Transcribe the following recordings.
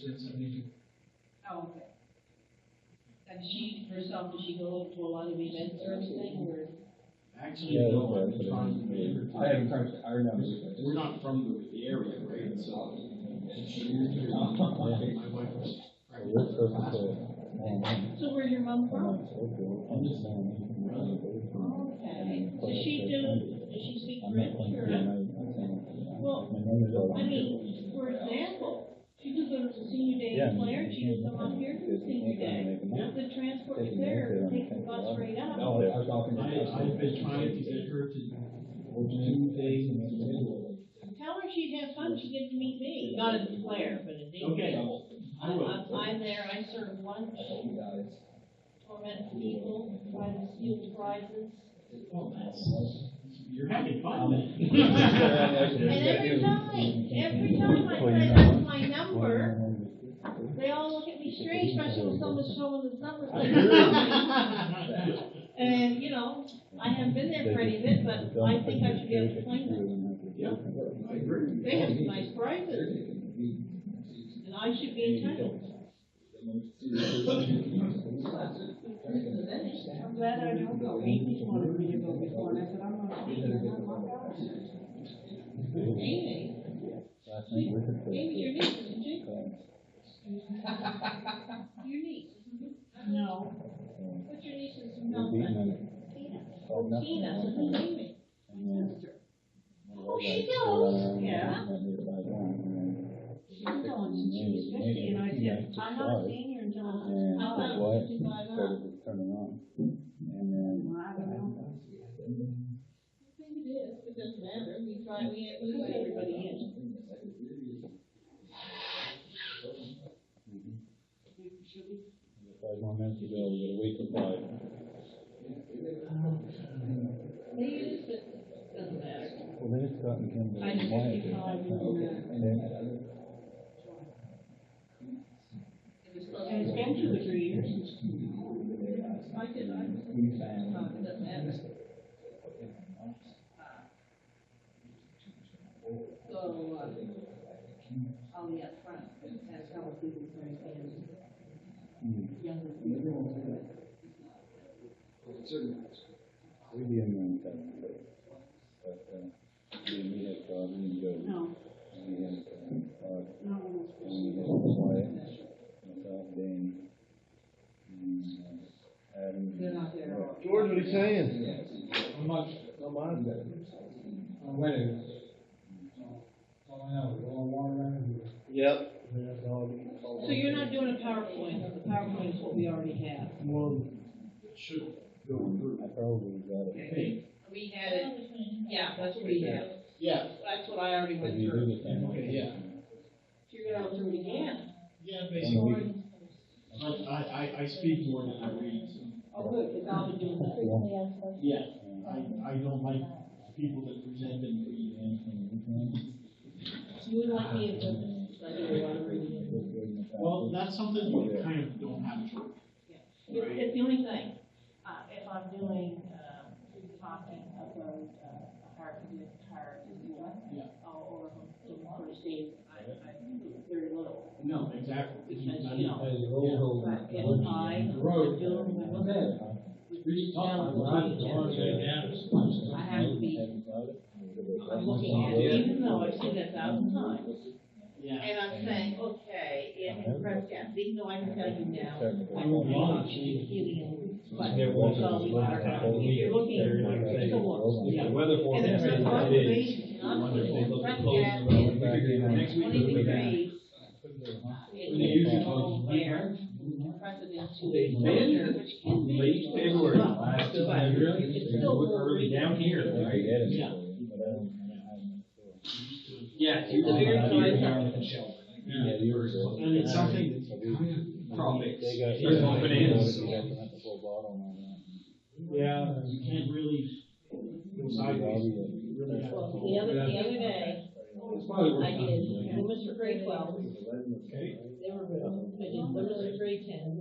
didn't say anything. Oh, okay. And she herself, does she go to a lot of events or anything, or? Actually, no, I haven't tried, I remember. We're not from the area, right, so. My wife was pregnant. So where's your mom from? Okay. Does she speak French or? Well, I mean, for example, she could go to the senior day in Claire, she could come up here for the senior day. The transport is there, take the bus right up. No, I was talking to I've been trying to get her to do things. Tell her she'd have fun, she'd get to meet me. Not in Claire, but in Dayton. Okay. I'm there, I serve lunch, torment people, try to steal prizes. You're having fun then. And every time I say that's my number, they all look at me strange, especially when someone's showing this number. And, you know, I haven't been there for any of it, but I think I should be able to claim it. Yeah, I agree. They have some nice prizes, and I should be entitled. I'm glad I don't go. Amy wanted me to go before, and I said, I'm not speaking, I'm not going. Amy? Amy, your niece, isn't she? Your niece, isn't it? No. What's your niece's name? Tina. Oh, Tina, isn't Amy? Sister. Oh, she goes. Yeah. She's going since she was 50, and I said, I'm not a senior until I thought it was 55 up. Turning on. And then I don't know. I think it is. It doesn't matter. We let everybody in. 5 more minutes to go. We gotta wait till 5. They use it. Doesn't matter. Well, then it's gotten kind of I'm quiet. 55 and it's been 2 or 3 years. I did. No, it doesn't matter. So, I'll be up front and have several people bring in younger people. We'd be in the but we had Robin and Joe. No. We had Todd. No. And we had Wyatt, myself, Dane, and Adam. They're not there. George, what are you saying? How much? Not mine. When is it? All I know, is all water running. Yep. So you're not doing a PowerPoint. The PowerPoint is what we already have. Well, Should go through. I probably got it. Okay. We had it, yeah, that's what we have. Yeah. That's what I already went Did you do through. the same? Okay, yeah. So you're gonna go through it again. Yeah, basically. But I speak more than I read, so. Oh, good, because I'll be doing that. Yeah, I don't like people that present and read. You would like me to, I do a lot of reading. Well, that's something we kind of don't have a choice. Yeah. It's the only thing, if I'm doing, talking about, or some first aid, I do very little. No, exactly. Because, Not you know, even- if I, Road. doing my work, Street talk, I have to be, I'm looking at it, even though I've seen it 1,000 times. Yeah. And I'm saying, okay, if breast cancer, even though I can tell you now, I Oh, will be wow. healing, but Yeah, well, so we are, if you're looking, it's a look. Yeah, weather And it's forecast. an observation, not breast cancer is 20 degrees. It's all there, precedent to They exposure, which can be. Late February, last But February, it's still early down here, right? Yeah. Yeah, It's a very dry Yeah, you were. And it's something that's kind of tropics. They got. There's no bananas. You got to have the full bottle on that. Yeah, you can't really go sideways. You really have Well, to. the other day, I did Loomis for grade 12. Okay. They were good. I did Loomis for grade 10.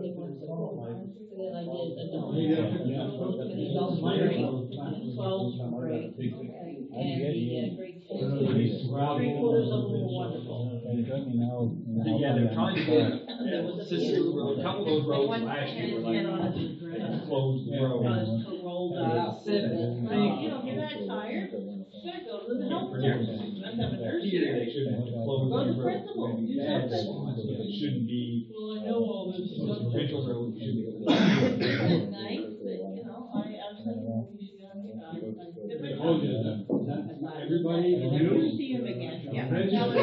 They weren't so cool. And then I did adult. And the adult grade, 12 grade. And the grade 10. 3/4 of them were wonderful. you let me know. Yeah, they're trying to get, Cicero Road, a couple of those roads last year were like, closed the road. Rolled up. Said You it. know, if you're that tired, you gotta go to the health center. Let's have a nurse Here, here. they shouldn't close Go to the the road. principal, do Bad something. spots, but it shouldn't be, Well, I know all this. provincial road shouldn't be. It's nice, but, you know, I was thinking, well, you should go, you know, like, different. Oh, yeah, everybody, You're never gonna see him again, yeah. You're never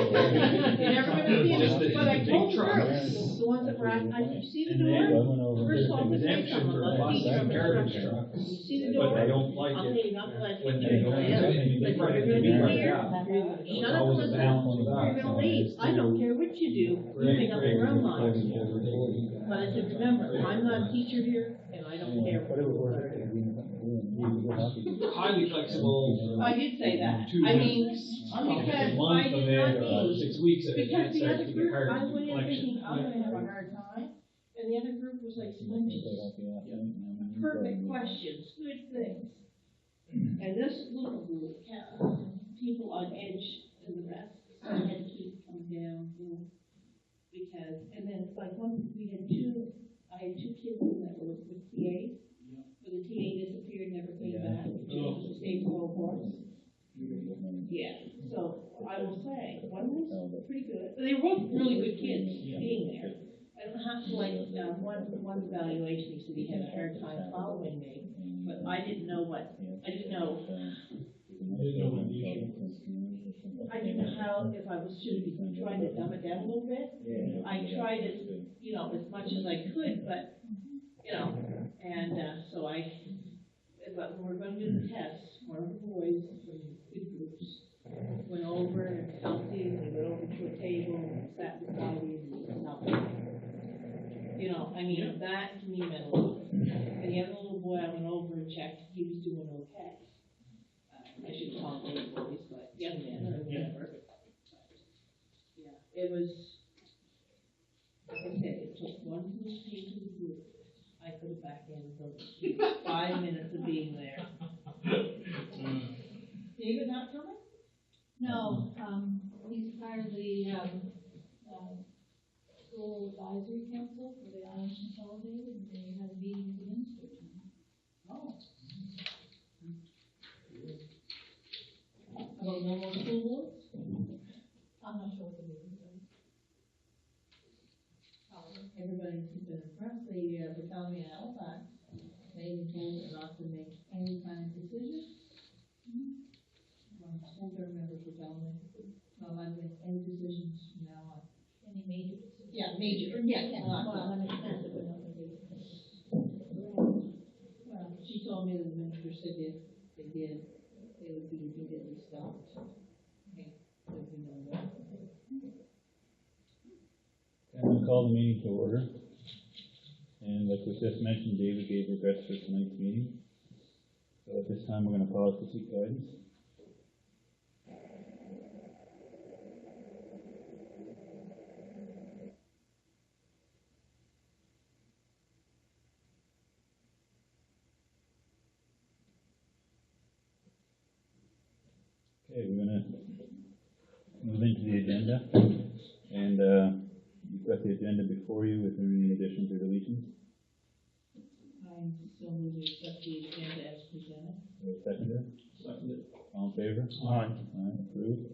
gonna see Just the him, but I big told the trucks. girls, the ones that were, you see the And then- door? First off, the Exemption some of for us bus teach and them carriage instruction. trucks, You see the but door? they don't like I'll it tell you not to let when you they go in. yeah. They But try to you're gonna do be it here, out. shut It's up always and a listen, balance of you're that. gonna leave, I don't care what you do, you make up your own mind. But I said, remember, I'm not a teacher here, and I don't care. But it was worth it. Highly flexible. I did say that, Two I mean, weeks, because a I month, and did not then mean, 6 weeks, and because it the starts other to get group, hard I to do went in collection. thinking, I'm gonna have a hard time, and the other group was like slim chickens. Perfect questions, good things. And this little group, people on edge to the rest, so I had to keep them down, because, and then it's like I had two kids that were with TAs, but the TA disappeared, never came back, stayed below course. Yeah, so I will say, one was pretty good, they were both really good kids being there. I don't have to one evaluation, he said he had a hard time following me, but I didn't know I didn't know how, if I should be trying to dumb it down a little bit. I tried as, you know, as much as I could, but, you know, and, but when we're gonna do the tests, one of the boys from good groups went over and helped you, they went over to a table and sat beside you and helped you. You know, I mean, that to me meant a lot. And the other little boy, I went over and checked, he was doing okay. I should call him little boys, but young men or whatever. Yeah, it was, like I said, it took one little change of the group. I put it back in for 5 minutes of being there. David not coming? No, he's part of the, school advisory council for the Island Consolidated, and they had a meeting with the minister tonight. Oh. Oh, no more school boards? I'm not sure what the meeting is. Everybody's been impressed, they were telling me in Halifax, they told me not to make any kind of decision. School board members were telling me, not allowed to make any decisions from now on. Any major decisions? Yeah, major, yeah. Well, that makes sense if we're not gonna be. Well, she told me that the minister said if they did, they would be immediately stopped. Okay, there'd be no more. I'm gonna call the meeting to order. And like was just mentioned, David gave regrets for tonight's meeting. So at this time, we're gonna pause to seek guidance. Okay, we're gonna move into the agenda, and you've got the agenda before you. Is there any additions or deletions? I'm still moving to accept the agenda as presented. Seconder? Seconded. All in favor? Aye. Aye, approved.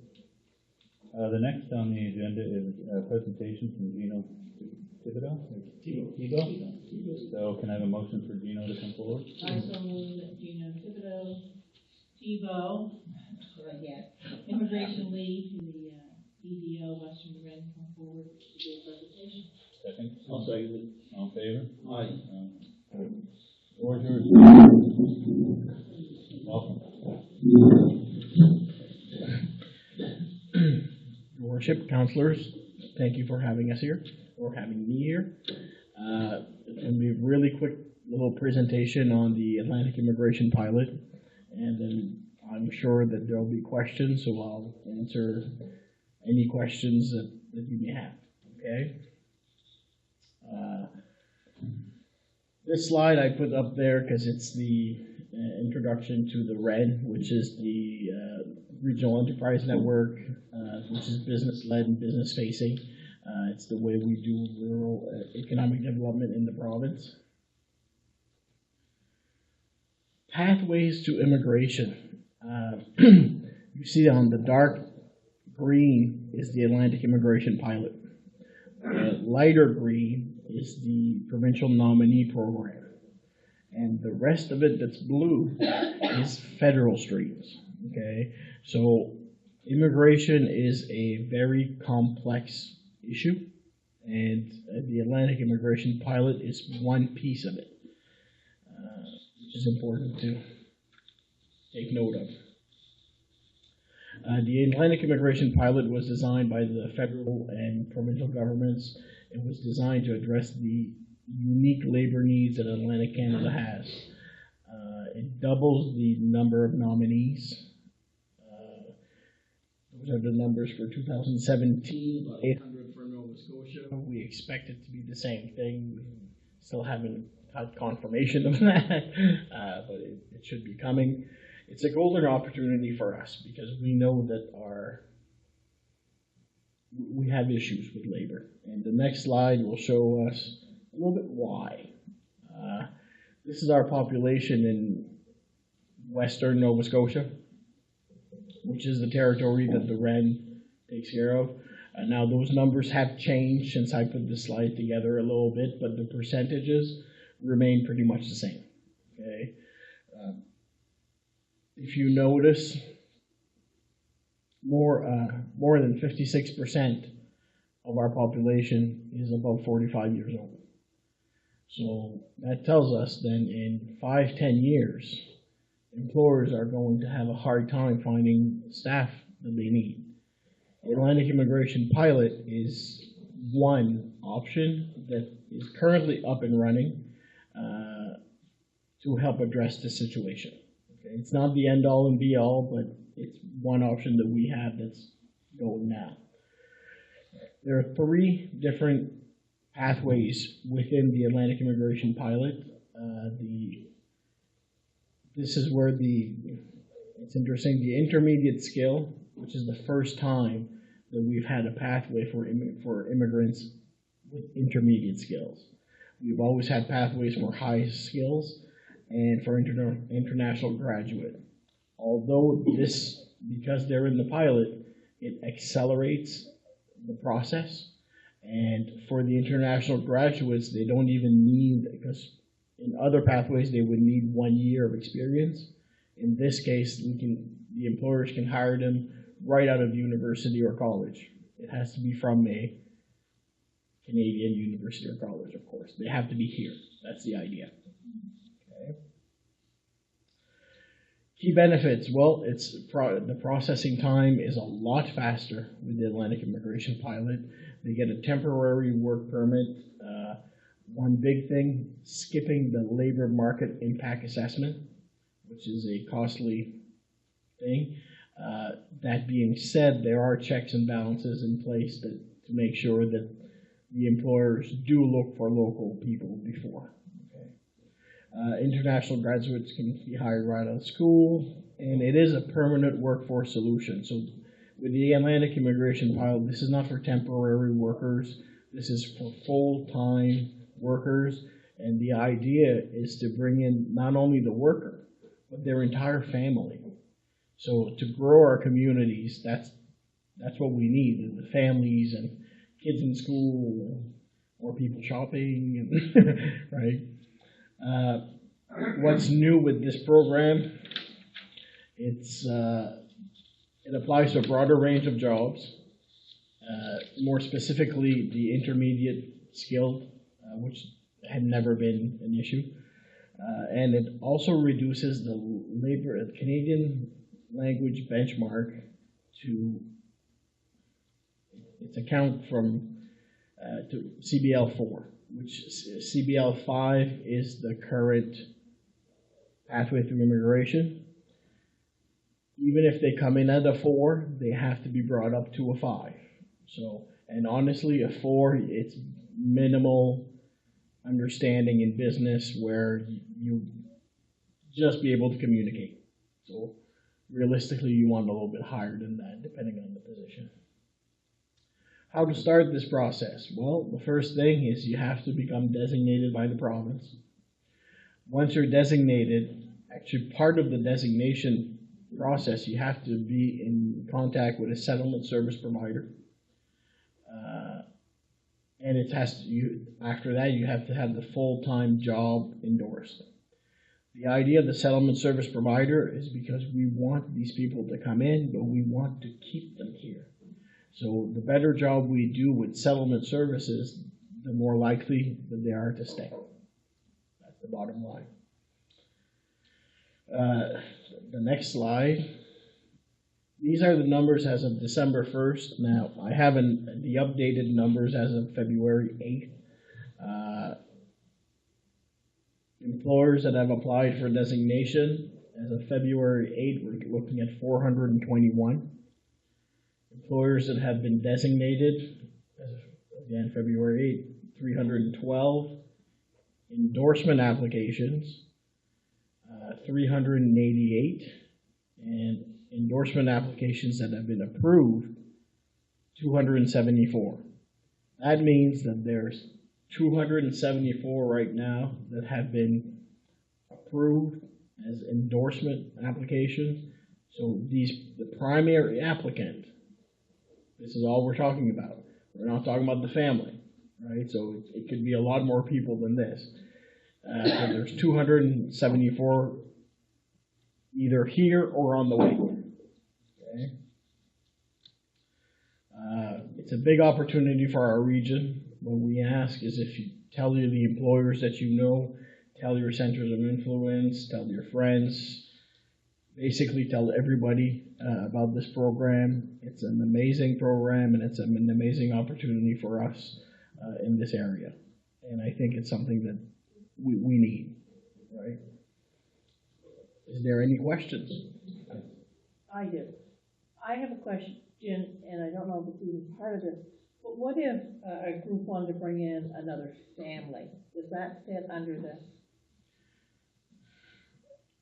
The next on the agenda is a presentation from Gino Thibodeau? Thibault? So can I have a motion for Gino to come forward? I so move that Gino Thibodeau, Tebow, that's what I get, immigration lead to the, EDO Western Ren come forward to do a presentation. Second? I'll second it. All in favor? Aye. Floor is yours. Welcome. Your Worship, councilors, thank you for having us here, or having me here. It's going to be a really quick little presentation on the Atlantic immigration pilot, and then I'm sure that there'll be questions, so I'll answer any questions that you may have, okay? This slide I put up there because it's the introduction to the REN, which is the Regional Enterprise Network, which is business-led and business-facing. It's the way we do rural economic development in the province. Pathways to immigration. You see on the dark green is the Atlantic Immigration Pilot. Lighter green is the Provincial Nominee Program. And the rest of it that's blue is federal streams, okay? So immigration is a very complex issue, and the Atlantic Immigration Pilot is one piece of it, which is important to take note of. The Atlantic Immigration Pilot was designed by the federal and provincial governments. It was designed to address the unique labor needs that Atlantic Canada has. It doubles the number of nominees. Those are the numbers for 2017, about 800 for Nova Scotia. We expect it to be the same thing. We still haven't had confirmation of that, but it should be coming. It's a golden opportunity for us because we know that we have issues with labor. And the next slide will show us a little bit why. This is our population in western Nova Scotia, which is the territory that the REN takes care of. Now those numbers have changed since I put this slide together a little bit, but the percentages remain pretty much the same. Okay. If you notice, more than 56% of our population is above 45 years old. So that tells us then in 5-10 years, employers are going to have a hard time finding staff that they need. The Atlantic Immigration Pilot is one option that is currently up and running to help address the situation. Okay? It's not the end-all and be-all, but it's one option that we have that's going now. There are 3 different pathways within the Atlantic Immigration Pilot. This is where it's interesting, the intermediate skill, which is the first time that we've had a pathway for immigrants with intermediate skills. We've always had pathways for high skills and for international graduate. Although because they're in the pilot, it accelerates the process. And for the international graduates, they don't even need, because in other pathways, they would need 1 year of experience. In this case, the employers can hire them right out of university or college. It has to be from a Canadian university or college, of course. They have to be here. That's the idea. Okay. Key benefits. Well, the processing time is a lot faster with the Atlantic Immigration Pilot. They get a temporary work permit. One big thing, skipping the labor market impact assessment, which is a costly thing. That being said, there are checks and balances in place to make sure that the employers do look for local people before. Okay. International graduates can be hired right out of school, and it is a permanent workforce solution. So with the Atlantic Immigration Pilot, this is not for temporary workers. This is for full-time workers, and the idea is to bring in not only the worker, but their entire family. So to grow our communities, that's what we need, the families and kids in school, or people shopping, and right? What's new with this program? It applies to a broader range of jobs, more specifically the intermediate skilled, which had never been an issue. And it also reduces the Canadian language benchmark to its account from to CBL 4, which CBL 5 is the current pathway through immigration. Even if they come in at a 4, they have to be brought up to a 5. So, and honestly, a 4, it's minimal understanding in business where you just be able to communicate. So realistically, you want a little bit higher than that, depending on the position. How to start this process? Well, the first thing is you have to become designated by the province. Once you're designated, actually part of the designation process, you have to be in contact with a settlement service provider. And it has to, after that, you have to have the full-time job endorsed. The idea of the settlement service provider is because we want these people to come in, but we want to keep them here. So the better job we do with settlement services, the more likely that they are to stay. That's the bottom line. The next slide. These are the numbers as of December 1st. Now, I have the updated numbers as of February 8th. Employers that have applied for designation as of February 8th, we're looking at 421. Employers that have been designated, as of, again, February 8th, 312. Endorsement applications, 388. And endorsement applications that have been approved, 274. That means that there's 274 right now that have been approved as endorsement applications. So the primary applicant, this is all we're talking about. We're not talking about the family, right? So it could be a lot more people than this. So there's 274 either here or on the way. Okay. It's a big opportunity for our region. What we ask is if you tell the employers that you know, tell your centers of influence, tell your friends, basically tell everybody about this program. It's an amazing program and it's an amazing opportunity for us in this area. And I think it's something that we need, right? Is there any questions? I do. I have a question, and I don't know if it's even part of this, but what if a group wanted to bring in another family? Does that fit under this?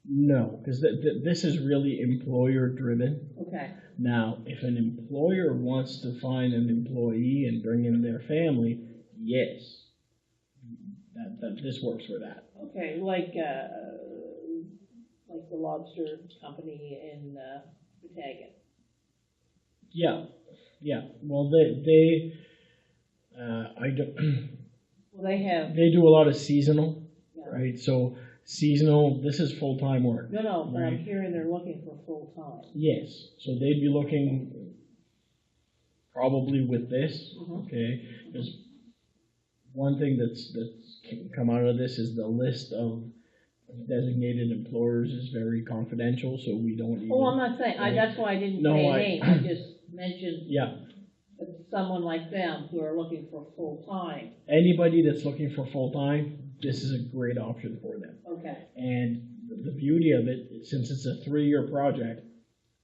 No, because this is really employer-driven. Okay. Now, if an employer wants to find an employee and bring in their family, yes, that this works for that. Okay, like the lobster company in Bataga. Yeah. Well, they I don't. Well, they have. They do a lot of seasonal, Yeah. right? So seasonal. This is full-time work. No, but right? I'm hearing they're looking for full time. Yes. So they'd be looking probably with this. Mhm. Okay. There's one thing that's can come out of this is the list of designated employers is very confidential, so we don't even. Oh, I'm not saying, that's why I didn't No, say a I- name, I just mentioned Yeah. someone like them who are looking for full time. Anybody that's looking for full-time, this is a great option for them. Okay, And the beauty of it, since it's a 3-year project,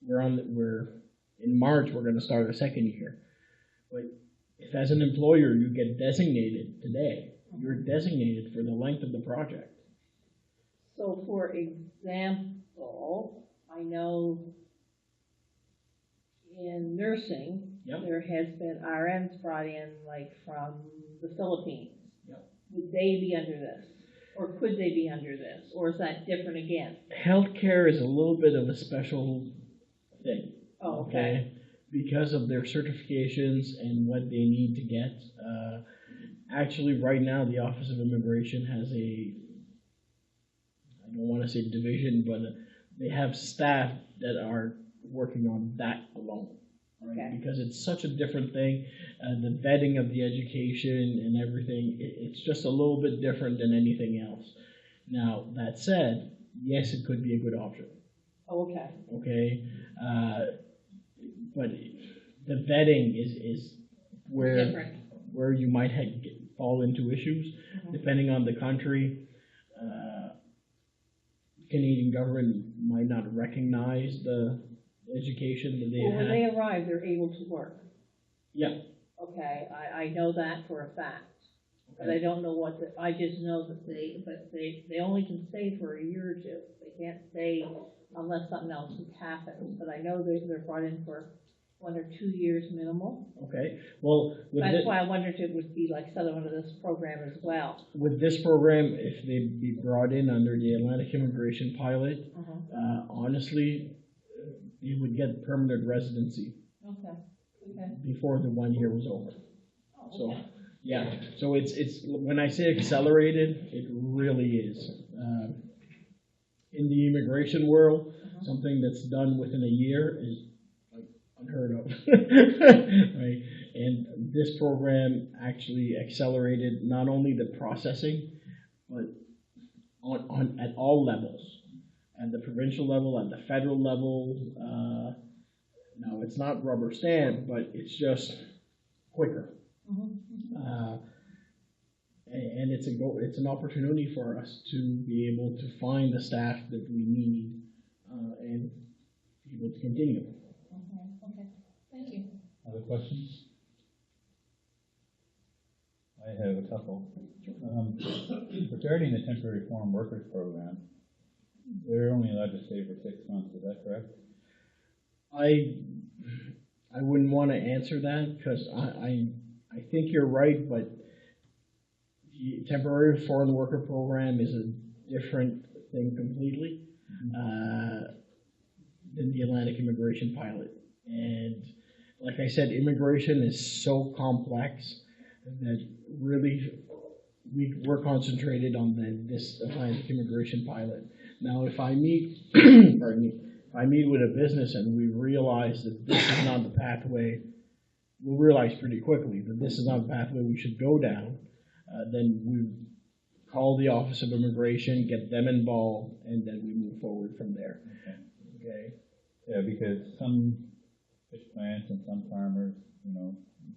we're in March, we're gonna start a second year. But if as an employer, you get designated today, you're designated for the length of the project. so for example, I know in nursing, Yep. there has been RNs brought in like from the Philippines. Yep. Would they be under this? Or could they be under this? Or is that different again? Healthcare is a little bit of a special thing. Oh, okay. Because of their certifications and what they need to get. Actually, right now, the Office of Immigration has I don't want to say division, but they have staff that are working on that alone. Right? Okay. Because it's such a different thing, the vetting of the education and everything, it's just a little bit different than anything else. Now, that said, yes, it could be a good option. Oh, okay. Okay, but the vetting is Different. where you might fall into issues, Mhm. depending on the country. Canadian government might not recognize the education that they Well, when have. they arrive, they're able to work. Yeah. Okay, I know that for a fact, but I don't know I just know that they only can stay for a year or two. They can't stay unless something else has happened, but I know they're brought in for 1 or 2 years minimal. Okay, well, That's why I wondered if it would be like set under this program as well. with this program, if they be brought in under the Atlantic Immigration Pilot, honestly, you would get permanent residency Okay. before the 1 year was over. Oh, So, okay. yeah, so it's, when I say accelerated, it really is. In the immigration world, something that's done within a year is like unheard of, right? And this program actually accelerated not only the processing, but at all levels, at the provincial level, at the federal level. Now, it's not rubber stamp, but it's just quicker. And it's an opportunity for us to be able to find the staff that we need and be able to continue. Okay, thank you. Other questions? I have a couple. Regarding the temporary foreign workers program, they're only allowed to stay for 6 months, is that correct? I wouldn't want to answer that because I think you're right, but the temporary foreign worker program is a different thing completely than the Atlantic Immigration Pilot. And like I said, immigration is so complex that really we're concentrated on this Atlantic Immigration Pilot. Now, if I meet, pardon me, if I meet with a business and we realize that this is not the pathway, we'll realize pretty quickly that this is not the pathway we should go down. Then we call the Office of Immigration, get them involved, and then we move forward from there. Okay. Yeah, because some fish plants and some farmers,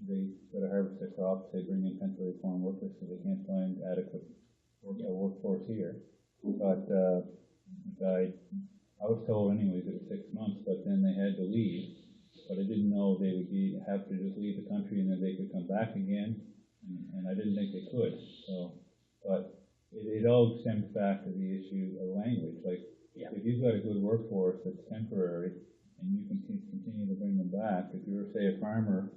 they go to harvest their crops, they bring in temporary foreign workers so they can't find adequate workforce here. But I was told anyways it was 6 months, but then they had to leave. But I didn't know they would have to just leave the country and then they could come back again. And I didn't think they could. So, but it all stems back to the issue of language. Like, if you've got a good workforce that's temporary and you can continue to bring them back, if you're, say, a farmer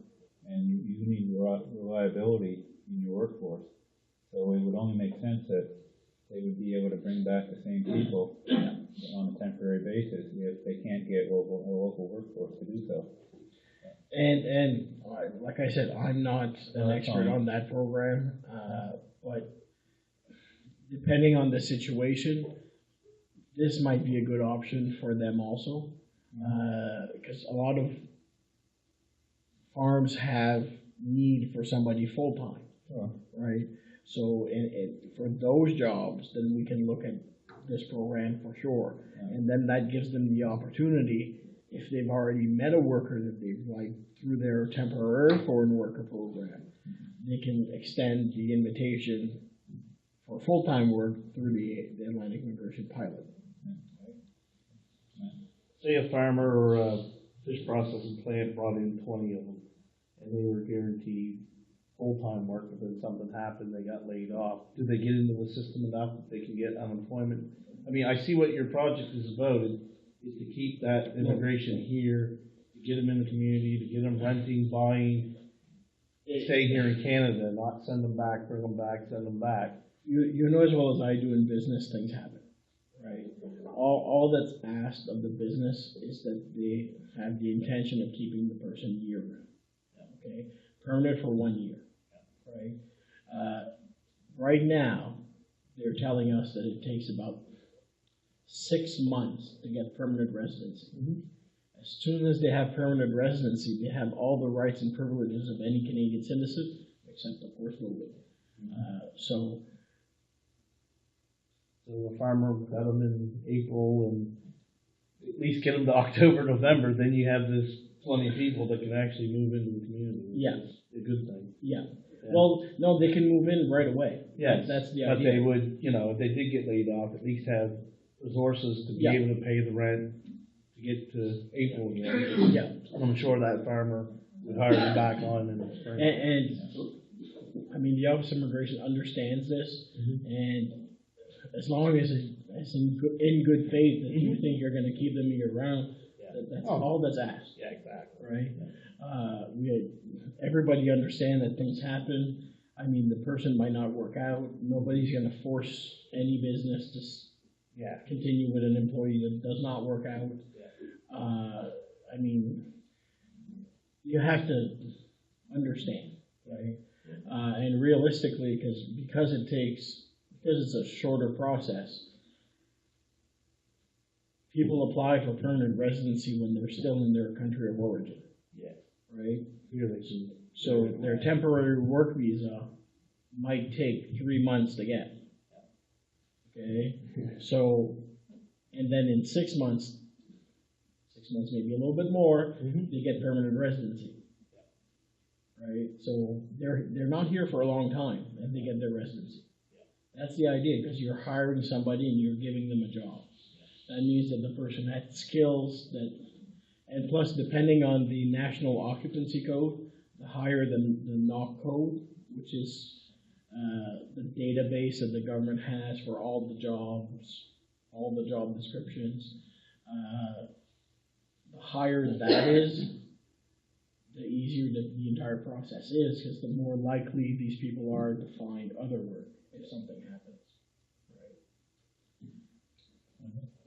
and you need reliability in your workforce, so it would only make sense that they would be able to bring back the same people on a temporary basis if they can't get a local workforce to do so. And like I said, I'm not an expert on that program, but depending on the situation, this might be a good option for them also, because a lot of farms have need for somebody full-time, right? So and for those jobs, then we can look at this program for sure, and then that gives them the opportunity. If they've already met a worker that they've liked through their temporary foreign worker program, they can extend the invitation for full-time work through the Atlantic Immigration Pilot. Say a farmer or a fish processing plant brought in 20 of them, and they were guaranteed full-time work, but then something happened, they got laid off. Do they get into the system enough that they can get unemployment? I mean, I see what your project is about, is to keep that immigration here, to get them in the community, to get them renting, buying, stay here in Canada, not send them back, bring them back, send them back. You know as well as I do in business, things happen, right? All that's asked of the business is that they have the intention of keeping the person year-round, okay? Permanent for 1 year, right? Right now, they're telling us that it takes about 6 months to get permanent residency. As soon as they have permanent residency, they have all the rights and privileges of any Canadian citizen, except of course moving. So a farmer got them in April and at least get them to October, November, then you have this plenty of people that can actually move into the community. Yeah. A good thing. Yeah. Well, no, they can move in right away. Yes, That's the but idea. they would, if they did get laid off, at least have resources to be able to pay the rent to get to April again. Yeah. And I'm sure that farmer would hire them back on in the spring. And I mean, the Office of Immigration understands this, and as long as as in good faith, that you think you're gonna keep them year round, that's Oh. all that's asked, Yeah, exactly. right? Everybody understand that things happen. I mean, the person might not work out. Nobody's gonna force any business to Yeah. continue with an employee that does not work out. I mean, you have to understand, right? And realistically, because it's a shorter process, people apply for permanent residency when they're still in their country of origin. Yeah. Right? Here they should. So their temporary work visa might take 3 months to get. Okay? So, and then in 6 months, maybe a little bit more, they get permanent residency. Right? So they're not here for a long time and they get their residency. That's the idea, because you're hiring somebody and you're giving them a job. That means that the person had skills and plus, depending on the National Occupancy Code, the higher the NOC code, which is the database that the government has for all the jobs, all the job descriptions, the higher that is, the easier the entire process is, because the more likely these people are to find other work if something happens. Right?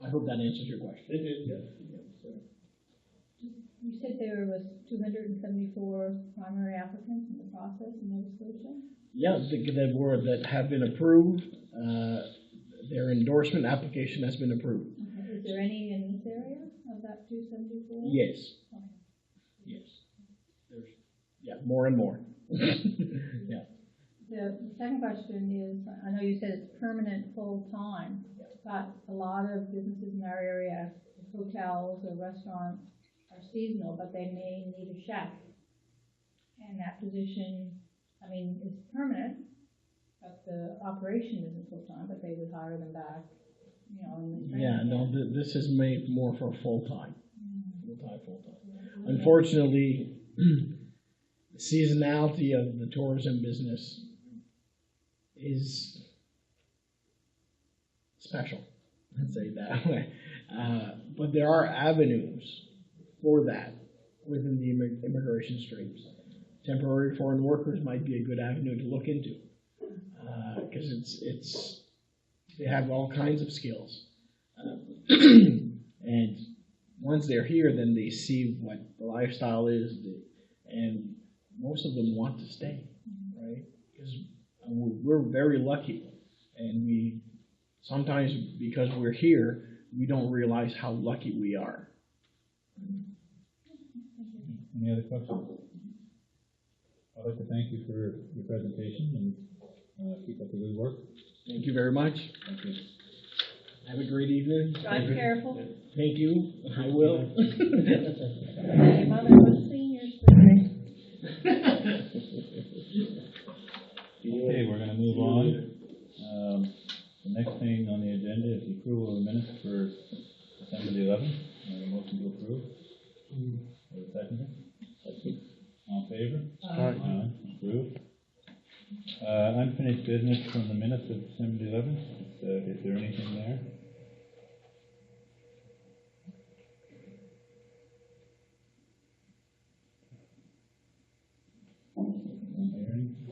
I hope that answers your question. It did, yeah. You said there was 274 primary applicants in the process in Nova Scotia? Yeah, that have been approved. Their endorsement application has been approved. Okay. Is there any in this area of that 274? Yes. Okay. Yes. There's more and more. Yeah. The second question is, I know you said it's permanent full-time, but a lot of businesses in our area, hotels or restaurants, are seasonal, but they may need a chef. And that position, I mean, is permanent, but the operation isn't full-time, but they would hire them back, you know, in the training. Yeah, no, this is made more for full-time. Full-time. Unfortunately, the seasonality of the tourism business is special, let's say it that way. But there are avenues for that within the immigration streams. Temporary foreign workers might be a good avenue to look into, because they have all kinds of skills. And once they're here, then they see what the lifestyle is, and most of them want to stay, right? Because we're very lucky, and sometimes because we're here, we don't realize how lucky we are. Any other questions? I'd like to thank you for your presentation and keep up the good work. Thank you very much. Thank you. Have a great evening. Drive careful. Thank you. I will. Your mother was seniors today. Okay, we're going to move on. The next thing on the agenda is the approval of minutes for December the 11th. Motion to approve. Or the second? All in favor? Aye. Approved. Unfinished business from the minutes of December the 11th. Is there anything there?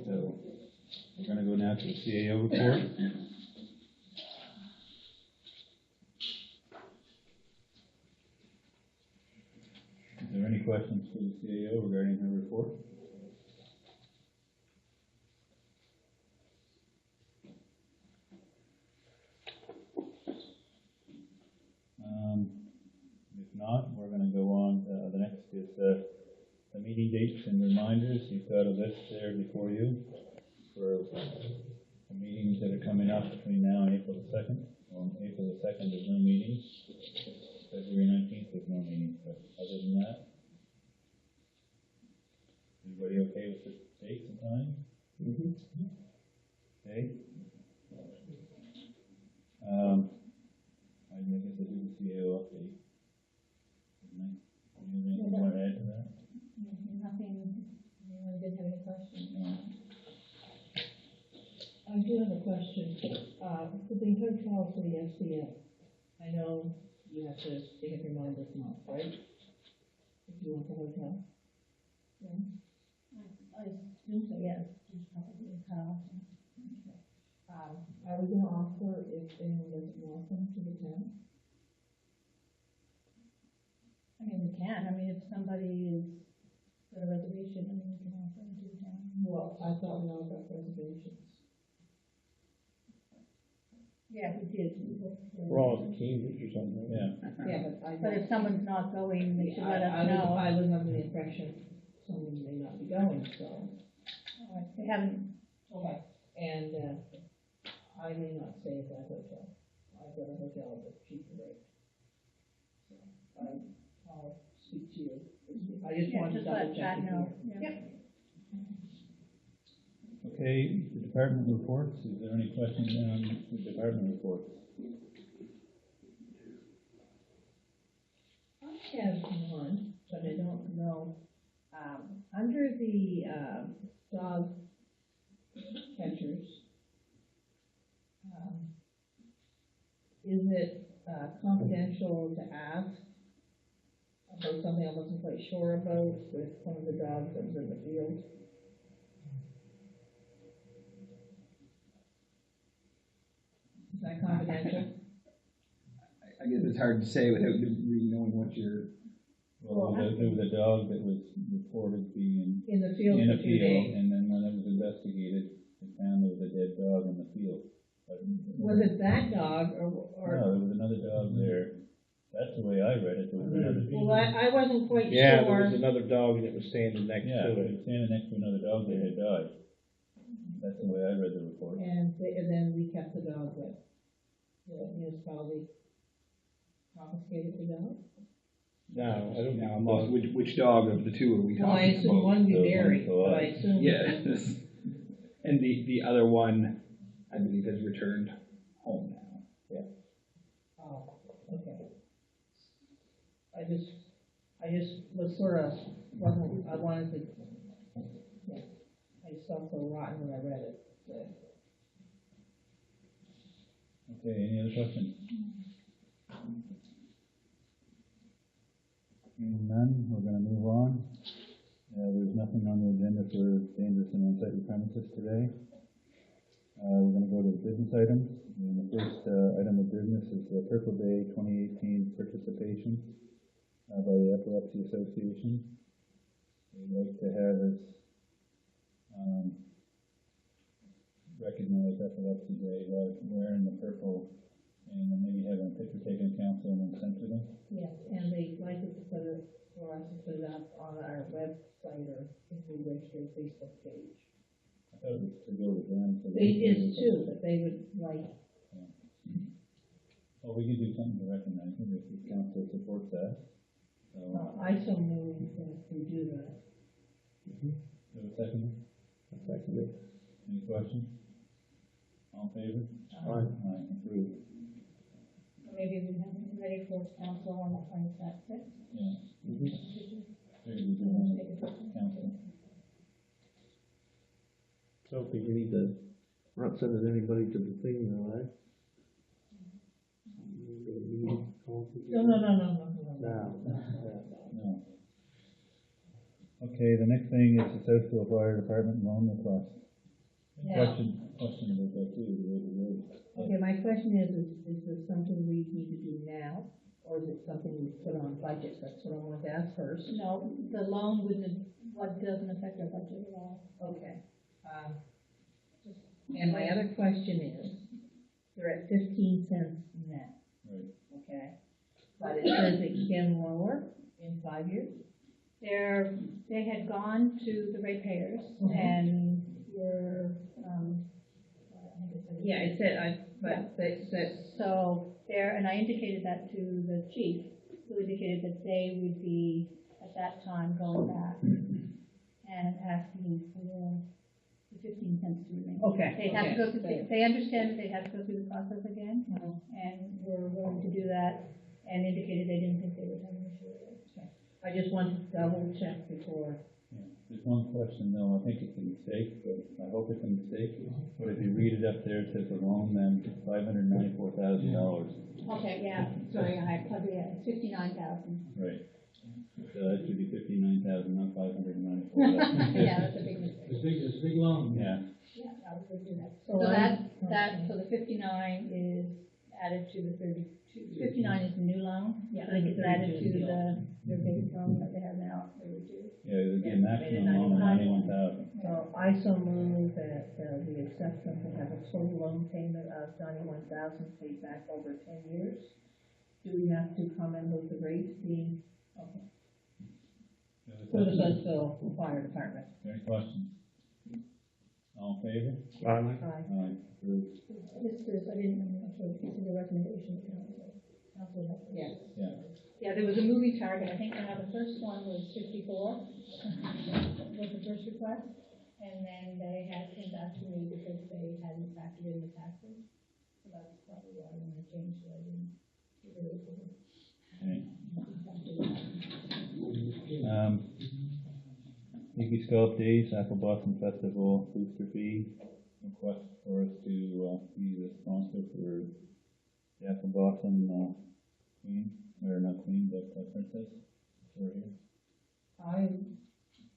So we're going to go now to the CAO report. Is there any questions for the CAO regarding her report? If not, we're going to go on. The next is the meeting dates and reminders. You've got a list there before you for the meetings that are coming up between now and April the 2nd. On April the 2nd, there's no meetings. February 19th, there's no meetings. But other than that, everybody okay with the dates and times? Okay. I guess I'll do the CAO update. Anything you want to add to that? Nothing, anyone didn't have any questions? I do have a question. For the hotel for the SCF, I know you have to, they have to remind this month, right? If you want the hotel. Yeah. I assume so, yes. Probably a hotel. Are we gonna offer if anyone doesn't want them to the town? I mean, we can. I mean, if somebody is got a reservation, I mean, we can offer them to the town. Well, I thought we all got reservations. Yeah, we did. We're all at Cambridge or something. Yeah. Yeah, but if someone's not going, they should let us know. I was under the impression someone may not be going, so. They haven't. Okay, and, I may not stay at that hotel. I've got a hotel at a cheaper rate. So, I'll speak to you. I just wanted to double check. Yep. Okay, the department reports, is there any questions on the department reports? I have one, but I don't know. Under the, dog catchers, is it confidential to ask about something I wasn't quite sure about with one of the dogs that was in the field? Is that confidential? I guess it's hard to say without really knowing what you're. Well, there was a dog that was reported being In the field in for a 2 field, days. and then when it was investigated, they found there was a dead dog in the field. But, Was it that dog or? no, there was another dog there. That's the way I read it. There was another. Well, I wasn't quite sure. Yeah, there was another dog and it was standing next Yeah, to it it. was standing next to another dog that had died. That's the way I read the report. And then we kept the dog with, the municipality confiscated the dog? No, I don't Now, know. which dog of the two are we Well, I talking assume about? one we The one buried, for but I life. assume. Yes. And the other one, I believe, has returned home now. Oh, okay. I just was sort of, I wanted to, yeah, I just felt so rotten when I read it, so. Okay, any other questions? Hearing none, we're gonna move on. There's nothing on the agenda for dangerous and unsightly premises today. We're gonna go to the business items. And the first, item of business is the Purple Day 2018 participation, by the Epilepsy Association. We'd like to have us, recognize Epilepsy Day by wearing the purple and then maybe having a picture taken in council and then sent to them. Yes, and they'd like us to put it, for us to put it up on our website or if we wish, their Facebook page. I thought it was to go with them. So It is too, but they would like, Well, we could do something to recognize them if the council supports that. So, I so move if we do that. do a second? Second it. Any questions? All in favor? Aye. Aye, approved. Maybe we have it ready for council on the 26th. Yeah. Mhm. There you go, council. I don't think we need to, we're not sending anybody to the thing, though, right? No. No. Okay, the next thing is the Southfield Fire Department loan request. Yeah. Question about that too. Okay, my question is this something we need to do now, or is it something we put on budget? That's what I wanted to ask first. No, the loan doesn't affect our budget at all. Okay. And my other question is, they're at 15 cents net, Right. okay? But it says it can lower in 5 years? They had gone to the ratepayers Mhm. and were, Yeah, it said, but it said, so and I indicated that to the chief, who indicated that they would be, at that time, going back and asking for the 15 cents to remain. okay. They'd have to go okay. through, they understand that they'd have to go through the process again, Mhm. and were willing to do that, and indicated they didn't think they would have an issue with it. I just wanted to double check before. Yeah. Just one question though, I think it's a mistake, but I hope it's a mistake. But if you read it up there, it says the loan then $594,000. Okay, yeah, sorry, I probably, it's 59,000. Right. So that should be 59,000, not 594,000. Yeah, that's a big mistake. It's a big loan. Yeah. Yeah, I would do that. So that, so the 59 is added to the 32, 59 is the new loan? Yeah. I think it's added to the big loan that they have now, 32. Yeah, it would be a maximum loan of 91,000. So I so move that, we accept them to have a total loan payment of 91,000 paid back over 10 years. Do we have to comment with the rates being, okay. For the Sunville Fire Department. Any questions? All in favor? Aye. Aye. Approved. This is, I didn't, this is a recommendation. Yes. Yeah. Yeah, there was a moving target, I think, the first one was 54, was the first request, and then they had came back to me because they hadn't factored in the taxes. So that's probably why I'm gonna change it, I didn't get rid of it. Tiki Sculpt Days, Apple Blossom Festival booster fee, request for us to, be the sponsor for the Apple Blossom, Queen, or not Queen, but Princess, over here.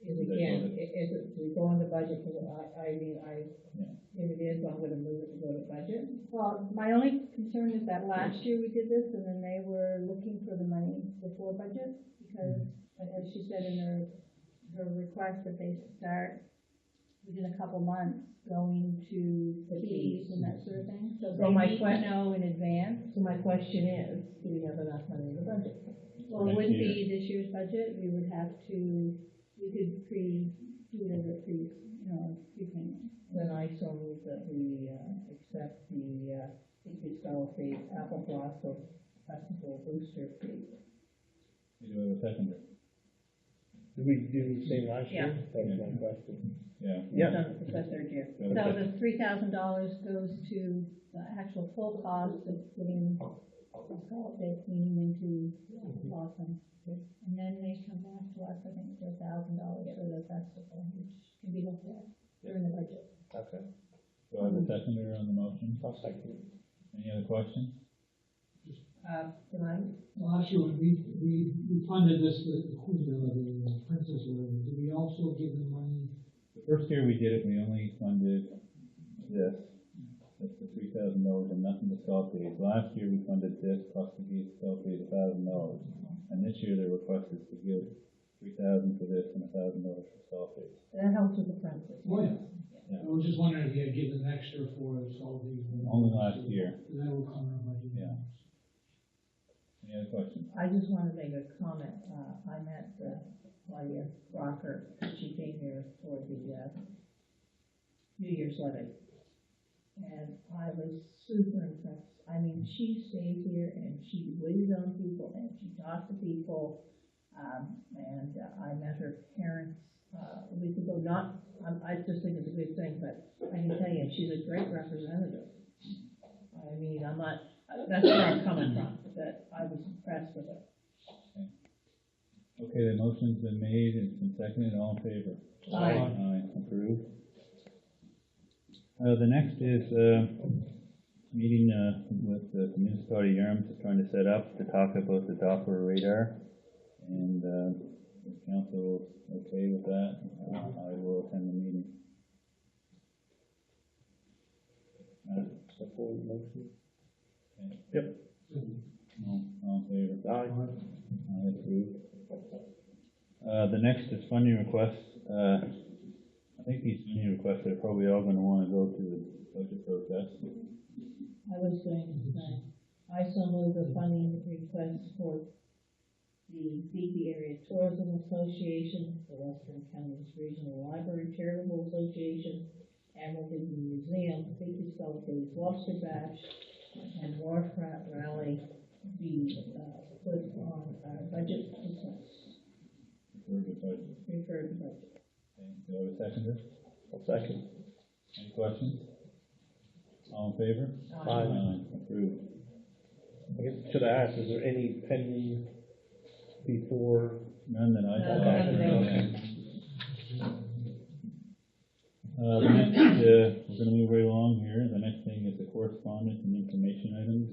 If we go on the budget, if it is, I'm gonna move it to go to budget. Well, my only concern is that last year we did this, and then they were looking for the money before budget, because, as she said in her request, that they start within a couple months going to the fees and that sort of thing. So they need to know in advance. So my question is, do we have enough money in the budget? Well, it wouldn't be this year's budget, we would have to, we could do it as a prepayment. Then I so move that we, accept the, Tiki Sculpt Apple Blossom Festival booster fee. You do have a seconder? Did we do the same last year? Yeah. That was one question. Yeah. Yeah. It's the third year. Okay. So the $3,000 goes to the actual full cost of putting the cleaning into Blossom. And then they come back to us, I think, for $1,000 for the festival, which can be looked at during the budget. Okay. Do I have a seconder on the motion? I'll second. Any other questions? Last year, when we funded this, the Queen, the Princess, did we also give them money? The first year we did it, we only funded this. That's the $3,000 and nothing to Sculpt Days. Last year we funded this plus the Sculpt Days $1,000. And this year their request is to give $3,000 for this and $1,000 for Sculpt Days. That helps with the Princess. Oh, yeah. Yeah. I was just wondering if you had given extra for Sculpt Days. Only last year. That will come in our budget. Yeah. Any other questions? I just want to make a comment. I met Claudia Rocker. She came here for the New Year's levy. And I was super impressed. I mean, she stayed here and she waited on people and she talked to people. And I met her parents a week ago. I just think it's a good thing, but I can tell you, she's a great representative. I mean, that's where I'm coming from, that I was impressed with it. Okay, the motion's been made and it's been seconded. All in favor? Aye. Aye. Approved. The next is, meeting, with the municipality Yarmouth is trying to set up to talk about the Doppler radar. And, if council is okay with that, I will attend the meeting. Support motion. Okay. Yep. All in favor? Aye. Aye, approved. The next is funding requests. I think these funding requests are probably all gonna wanna go to the budget process. I was going to say, I so move the funding request for the Beatty Area Tourism Association, the Western Counties Regional Library Charitable Association, Hamilton Museum, Beatty Sculpt Days Lobster Bash, and Wharf Rally be put on our budget request. Referred to budget. Okay, do I have a seconder? I'll second. Any questions? All in favor? Aye. Approved. I guess, should I ask, is there any pending before? None that I saw. Okay. Okay. The next, we're gonna move right along here. The next thing is the correspondence and information items.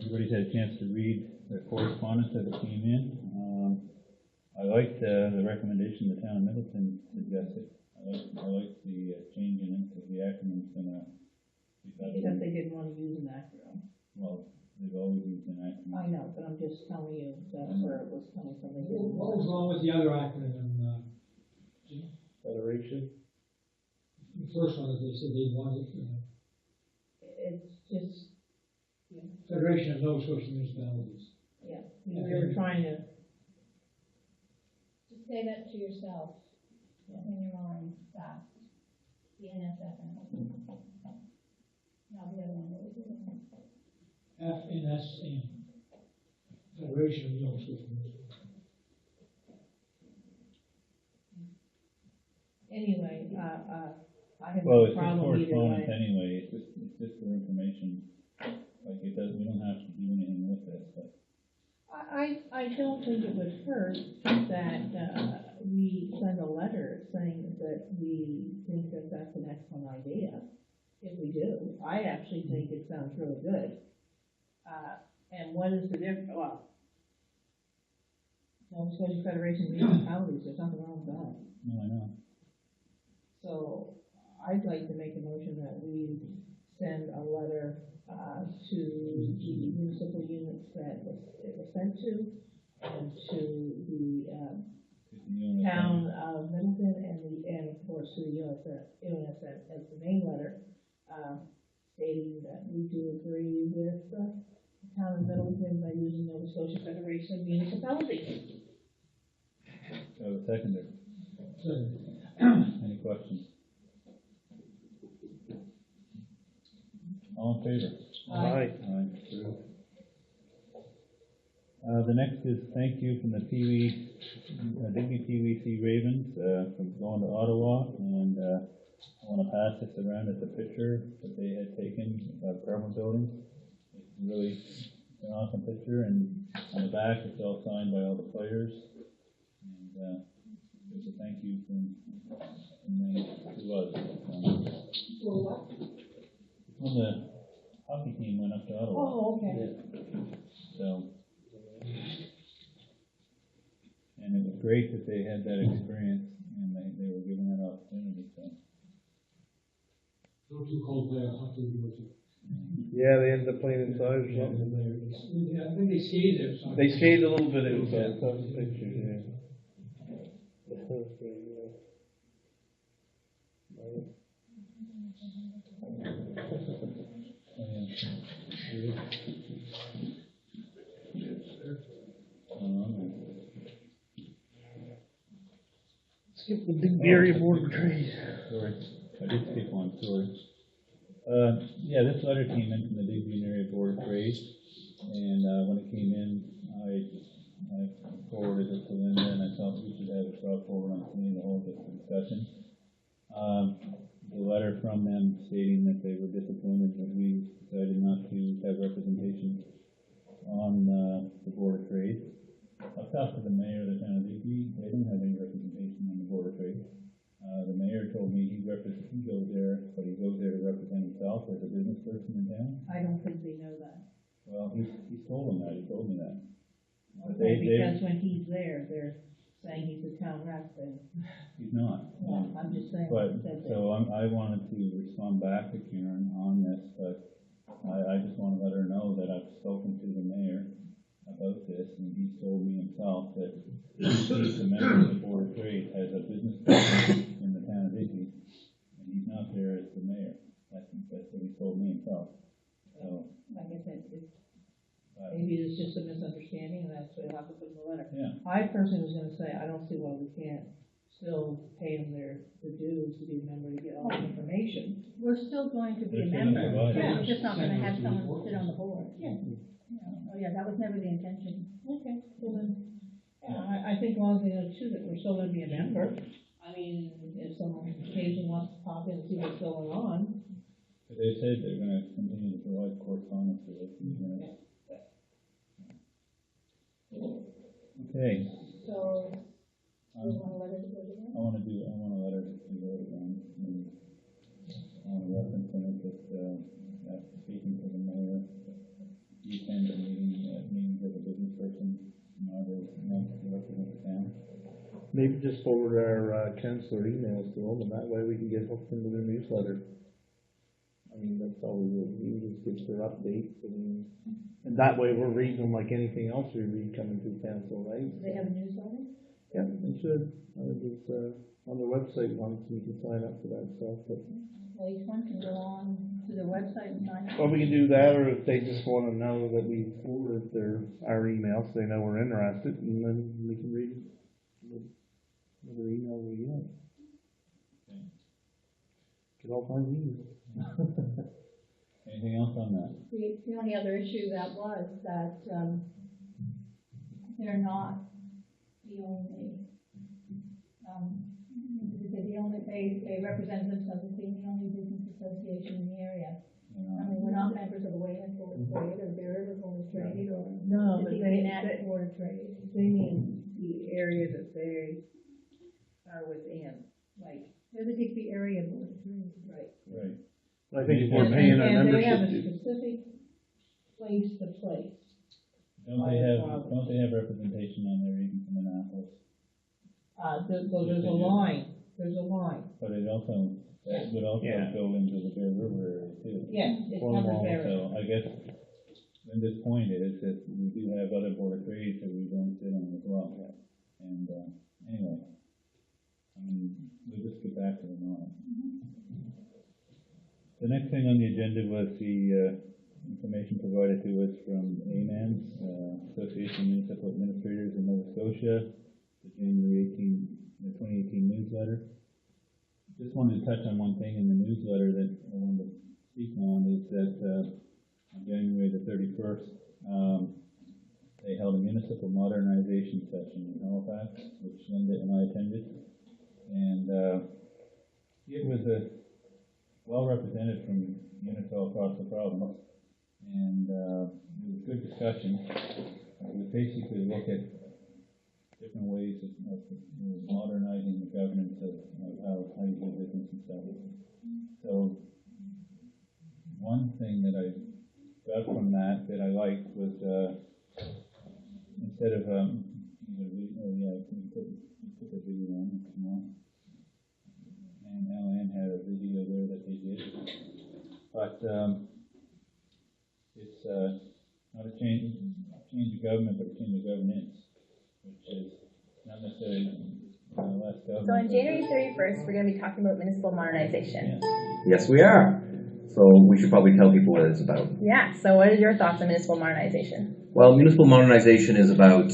Everybody's had a chance to read the correspondence as it came in. I liked the recommendation the town of Middleton suggested. I like the change in it, because the acronym's gonna be better. Except they didn't want to use an acronym. Well, they've always used an acronym. I know, but I'm just telling you, that's where it was coming from. They didn't What was want- wrong with the other acronym? Federation. The first one that they said they wanted, It's just, Federation of Nova Scotia Municipalities. yeah, we were trying to, Just say that to yourself, in your mind, fast. The NSFN. Now the other one, what was it? FNSM. Federation of Nova Scotia Municipalities. anyway, I have Well, no it's just problem either correspondence way. anyway, it's just for information. Like, it does, we don't have to do anything with this, but. I don't think it would hurt that, we send a letter saying that we think that that's an excellent idea, if we do. I actually think it sounds really good. And what is the difference, well, Nova Scotia Federation of Municipalities, there's nothing wrong with that. No, I know. So I'd like to make a motion that we send a letter to the municipal units that it was sent to, and to the town of Middleton, and of course to the UNSF as the main letter, stating that we do agree with the town of Middleton by using Nova Scotia Federation of Municipalities. So, seconder. So, Any questions? All in favor? Aye. Aye, approved. The next is thank you from the Digby PVC Ravens, for going to Ottawa, and, I wanna pass this around as a picture that they had taken of government buildings. It's really an awesome picture, and on the back, it's all signed by all the players, and, it's a thank you from them to us. For what? When the hockey team went up to Ottawa. Oh, okay. So, and it was great that they had that experience, and they were given that opportunity, so. no too cold there, hockey, Yeah, they ended up playing inside or something. yeah, I think they skated there. so- They skated a little bit inside, I saw the pictures, yeah. Skip the big area board of trade. Sorry, I did skip one, sorry. Yeah, this letter came in from the Digby Area Board of Trade, and, when it came in, I forwarded it to Linda, and I thought we should have it brought forward on committee to hold this discussion. The letter from them stating that they were disappointed that we decided not to have representation on, the Board of Trade. I've talked to the mayor of the town of Digby, they don't have any representation on the Board of Trade. The mayor told me he goes there, but he goes there to represent himself as a business person in town. I don't think they know that. Well, he's told them that, he told me that. But Okay, because when he's there, they're saying he's a town rep, and, He's not. well, I'm just saying. But, that they- so I wanted to respond back to Karen on this, but I just wanna let her know that I've spoken to the mayor about this, and he's told me himself that he's a member of the Board of Trade as a business person in the town of Digby, and he's not there as the mayor. That's what he told me himself. So, Like I said, maybe it's just a misunderstanding, and that's what you'll have to put in the letter. yeah, I personally was gonna say, I don't see why we can't still pay them their dues to be a member to get all the information. We're still going to be a They're still member, gonna provide it. we're just not gonna have someone sit on the board. Yeah. Oh, yeah, that was never the intention. Okay, well then, yeah, I think as long as they know too that we're still gonna be a member. I mean, if someone occasionally wants to pop in and see what's going on. but they said they're gonna continue to provide correspondence to us. Okay, So, You want a letter to go to them? I want a letter to go to them, and I want to reference in it that, after speaking to the mayor, you attend the meetings as a business person, not to represent the town. Maybe just forward our, councillor emails to them, and that way we can get hooked into their newsletter. I mean, that's all we will do, is get their updates, and that way we're reading them like anything else we read coming through council, right? Do they have a newsletter? Yeah, they should. It's, on their website once, you can sign up for that stuff, but. Well, each one can go on to their website and sign up. Well, we can do that, or if they just wanna know that we forwarded our emails, they know we're interested, and then we can read whatever email we get. Get all kinds of emails. Anything else on that? The only other issue that was that, they're not the only, they represent themselves as being the only business association in the area. I mean, we're not members of the Wayne Board of Trade, or Bear River Board of Trade, or No, the but Net Board of Trade. they mean the area that they are within, like, They're the Digby Area Board of Trade. right. Right. I think if we're paying our And they have a membership, specific place to place. Don't they have representation on there even from Annapolis? There's a line, But it also, that would also Yeah. go into the Bear River area too. yeah, it's One covered wall, there. So I guess, then this point is that we do have other board of trades that we don't sit on as well. And, anyway, I mean, we'll just get back to them all. The next thing on the agenda was the, information provided to us from AMANS, Association of Municipal Administrators in Nova Scotia, the January 2018 newsletter. Just wanted to touch on one thing in the newsletter that I wanted to speak on, is that, on January the 31st, they held a municipal modernization session in Halifax, which Linda and I attended. And, it was well represented from units all across the province. And, it was a good discussion. We basically look at different ways of modernizing the governance of how you do business and stuff. So, one thing that I got from that I liked was, instead of, put the video on, come on. And Alan had a video there that they did. But, it's, not a change of government, but a change of governance, which is not necessarily less government. So on January 31st, we're going to be talking about municipal modernization. Yes, we are. So we should probably tell people what it's about. Yeah, so what are your thoughts on municipal modernization? Well, municipal modernization is about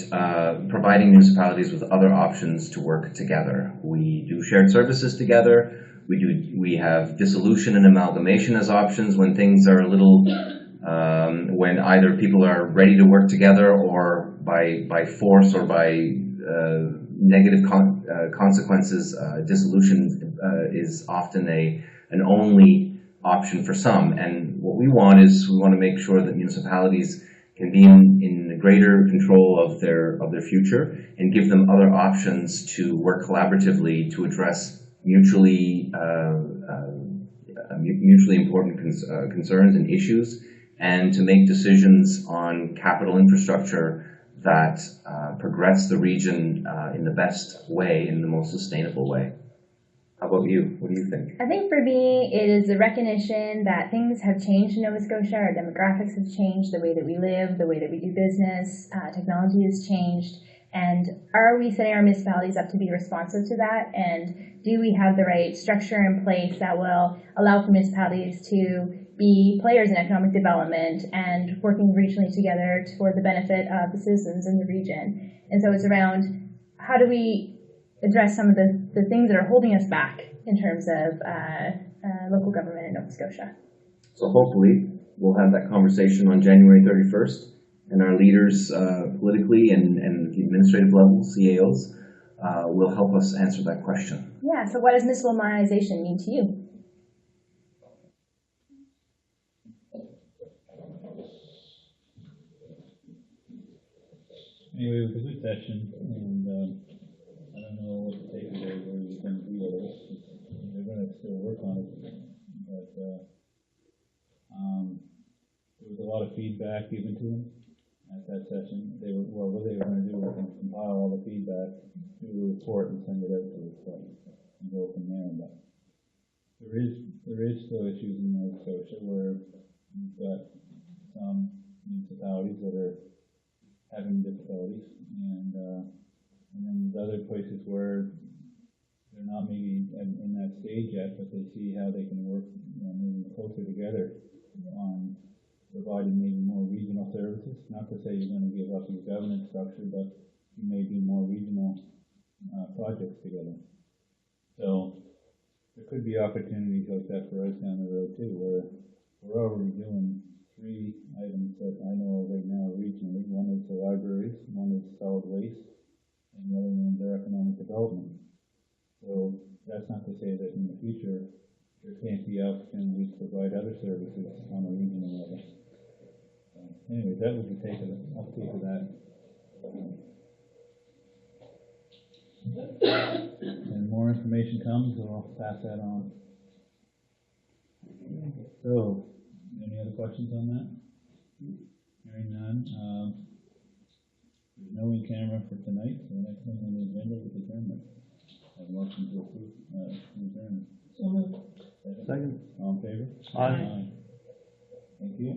providing municipalities with other options to work together. We do shared services together. We have dissolution and amalgamation as options when things are a little, when either people are ready to work together, or by force or by negative consequences. Dissolution is often an only option for some. And what we want is, we want to make sure that municipalities can be in greater control of their future, and give them other options to work collaboratively to address mutually important concerns and issues, and to make decisions on capital infrastructure that progress the region in the best way, in the most sustainable way. How about you? What do you think? I think for me, it is a recognition that things have changed in Nova Scotia. Our demographics have changed, the way that we live, the way that we do business, technology has changed. And are we setting our municipalities up to be responsive to that? And do we have the right structure in place that will allow for municipalities to be players in economic development and working regionally together for the benefit of the citizens in the region? And so it's around, how do we address some of the things that are holding us back in terms of local government in Nova Scotia? So hopefully we'll have that conversation on January 31st, and our leaders politically and the administrative level, CAOs, will help us answer that question. Yeah, so what does municipal modernization mean to you? Anyway, it was a good session, and I don't know approval of it. They're gonna still work on it, but, there was a lot of feedback given to them at that session. What they were gonna do was compile all the feedback, do a report and send it out to us, and go from there. But there is still issues in Nova Scotia where you've got some municipalities that are having difficulties, and then there's other places where they're not maybe in that stage yet, but they see how they can work, moving closer together on providing maybe more regional services. Not to say you're going to give up your governance structure, but you may do more regional projects together. So there could be opportunities like that for us down the road too, where we're already doing 3 items that I know of right now regionally. One is the libraries, one is solid waste, and the other ones are economic development. So that's not to say that in the future there can't be opportunities to provide other services on a regional level. Anyway, that was the uptake of that. And more information comes, so I'll pass that on. So, any other questions on that? Hearing none. There's no in camera for tonight, so the next thing on the agenda is adjournment. Have a motion to approve adjournment. So moved. Second. All in favor? Aye. Thank you.